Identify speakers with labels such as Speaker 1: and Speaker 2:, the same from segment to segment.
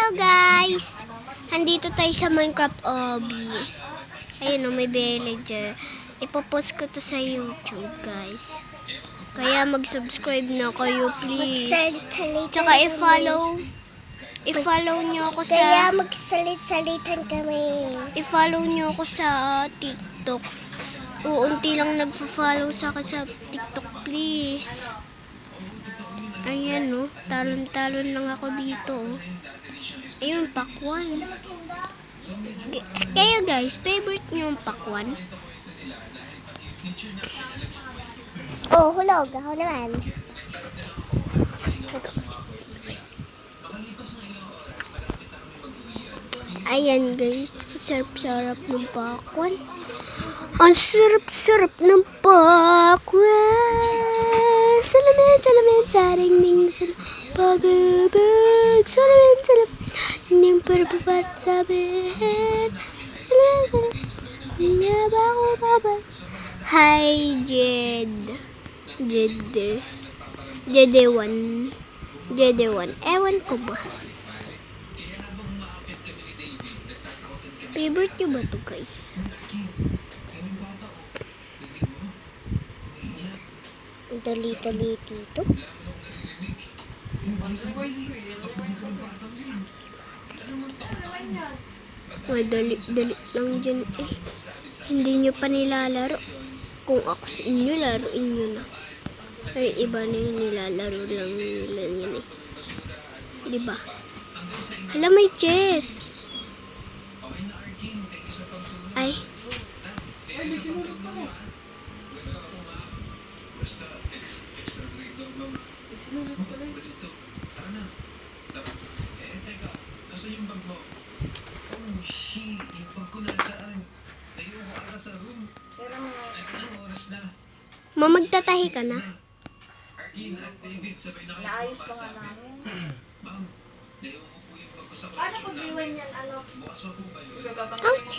Speaker 1: Hello guys! Andito tayo sa Minecraft Obby. Ayun o, may villager. Ipopost ko to sa YouTube guys. Kaya mag-subscribe na kayo please. Tsaka i-follow nyo ako sa...
Speaker 2: Kaya magsalit-salitan kami.
Speaker 1: I-follow nyo ako sa TikTok. Uunti lang nagfa-follow sa akin sa TikTok please. Ayan o, talon-talon lang ako dito o. Ayun, pakwan. Kayo guys, favorite nyo ang pakwan?
Speaker 2: Oh, hulog. Ako naman.
Speaker 1: Ayan guys, sarap-sarap ng pakwan. Ang sarap-sarap ng pakwan. Salamin, salamin, saring-ning, pag-ibig. Salamin, salamin, hindi para papasabihin. Salamin, salamin, hindi ba ako babay? Hi, Jede1. Ewan ko ba? Favorite nyo ba to guys?
Speaker 2: Dali-dali dito.
Speaker 1: Madali-dali lang dyan eh. Hindi nyo pa nilalaro. Kung ako sa inyo, laruin nyo na. Pero iba na yung nilalaro lang nila yan eh. Diba? Hala, may chess! Ay. Magtatahi ka na?
Speaker 3: Naayos pa nga namin. Paano pag-iwan yan, ano?
Speaker 1: Ouch!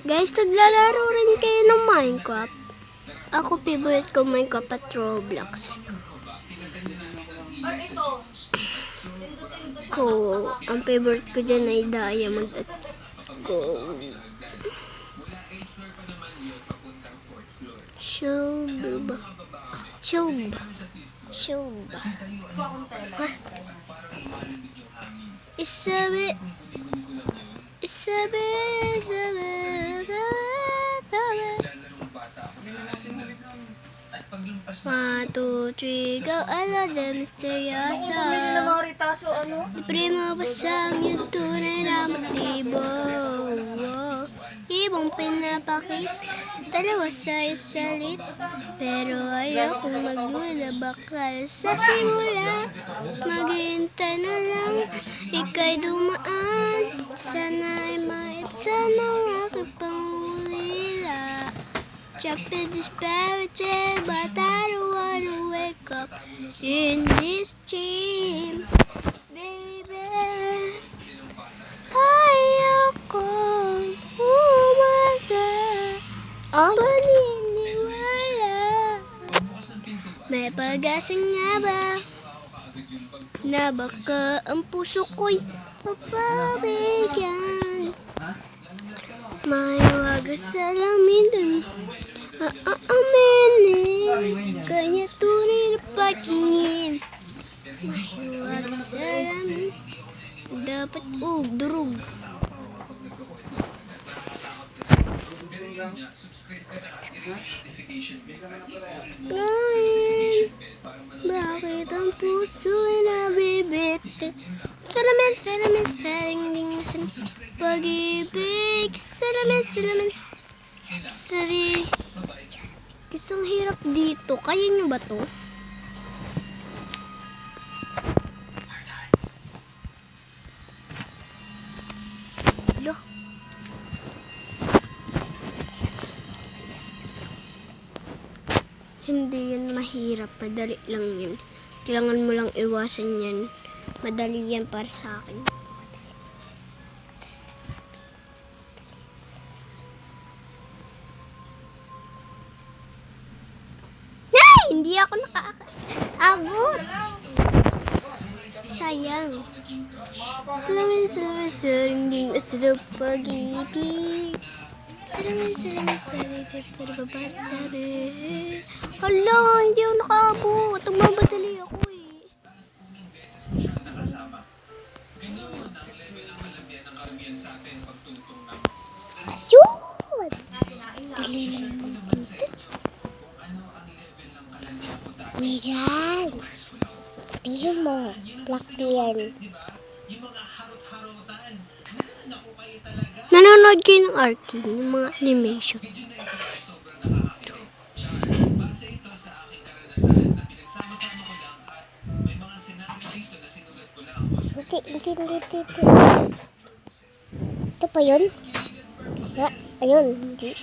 Speaker 1: Guys, naglalaro rin kayo ng Minecraft. Ako, favorite ko Minecraft at Roblox.
Speaker 3: Or ito.
Speaker 1: Ang favorite ko dyan ay Diamond at Gold. Shub. Ha? Isabi. One, two, three, go. Ala de misteryosa.
Speaker 3: Bumili ng mga ritaso, ano?
Speaker 1: Primo basang yung tunay na motibo. Ibang pinapakit, dalawa sa isalit. Pero ayokong magmula, bakal sa simula. Maghihintay na lang, ika'y dumaan. Sana'y maipsan ang aking pangulila. Chapter dispirited, but I don't wanna wake up in this dream. Baby, ayokong umasa sa paniniwala. May pag-asang nga ba na baka ang puso ko'y mapabigyan? May wagas sa lamin dun aaminin, kanya tunay na pagingin. May wagas sa lamin, dapat durug. Bakit ang puso'y nabibiti? Salamin, saring-lingasan, pag-ibig. Salamin, sari. Isang hirap dito. Kaya nyo ba to? Loh. Hindi yan mahirap. Madali lang yan. Kailangan mo lang iwasan yan. Madali yan para sa akin. Hindi ako nakaabot. sayang. Salamat sa ringging asarap pag-ibig. Salamat sa ringging pagbabasabi. Hala, hindi ako nakaabot. Magmamadali ako eh.
Speaker 2: Yun! Dali naman dito. Uy, dyan. Sabihin mo, Blackbeard.
Speaker 1: Nanonood kayo ng Arkin, yung mga animation.
Speaker 2: Hindi dito. Ito pa yun? Ayun, hindi.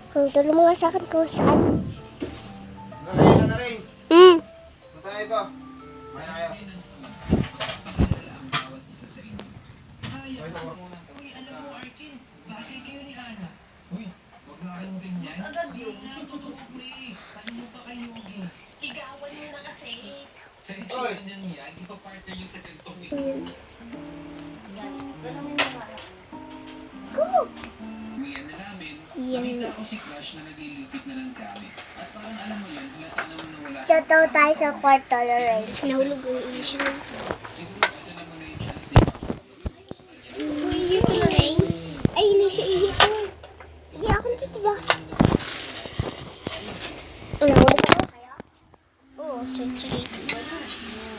Speaker 2: Kung tulong mo nga sa akin kung saan.
Speaker 4: Naring. Punta na ito. Kumain na kayo.
Speaker 3: Agad yun.
Speaker 4: Oy!
Speaker 3: Ganun mo naman.
Speaker 1: Yan.
Speaker 2: Dito tayo sa kwarto, Lorraine.
Speaker 1: Nahulog ang issue. Uy, yun na rin. Ay, hindi siya ihito.
Speaker 2: Hindi ako dito ba? Nahulog ako kaya? Oo, sige.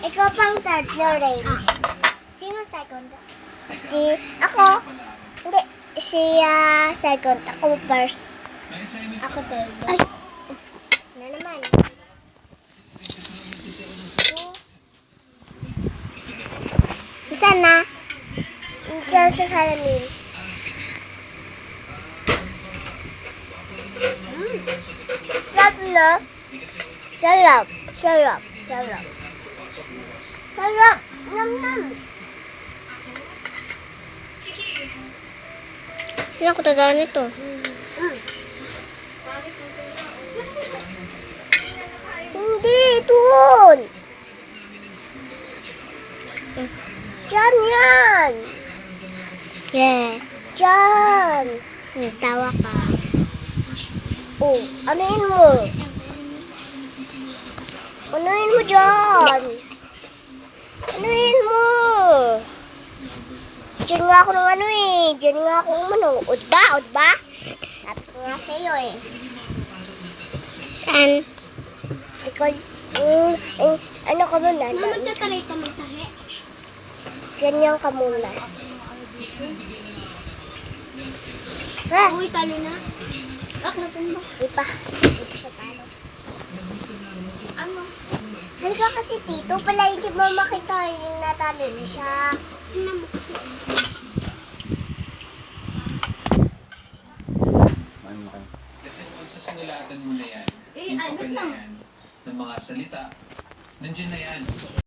Speaker 2: Ikaw pang third, Lorraine. Sino second? Ako. Hindi. Siya second. Ako first. Ako third. Ay. Na naman. Saan na? Saan sa salamin? Sarap na. Sarap. Sarap. Sarap. Sarap. Nam nam.
Speaker 1: Sino ako tadaan ito?
Speaker 2: Hindi, doon. Diyan yan.
Speaker 1: Yeah.
Speaker 2: Diyan.
Speaker 1: Tawa ka.
Speaker 2: Oh, anuin mo. Anuin mo dyan. Anuin mo. Diyan nga ako ng ano eh. Diyan nga ako umano. Ud ba? Sabi ko nga sa'yo eh.
Speaker 1: Saan?
Speaker 2: Ikaw, ano ka muna?
Speaker 1: Magtataray ka magtahi.
Speaker 2: Ganyan ka muna. Ha?
Speaker 1: Uy, talo na.
Speaker 2: Di pa. Di pa siya talo.
Speaker 1: Ano?
Speaker 2: Halika kasi tito, pala hindi mo makita yung natalo na siya.
Speaker 1: Tingnan mo kasi.
Speaker 5: Kasi kung sa sinulatan mo na yan,
Speaker 3: Eh,
Speaker 5: yung
Speaker 3: ano
Speaker 5: papel na
Speaker 3: lang?
Speaker 5: yan, ng mga salita, nandiyan na yan.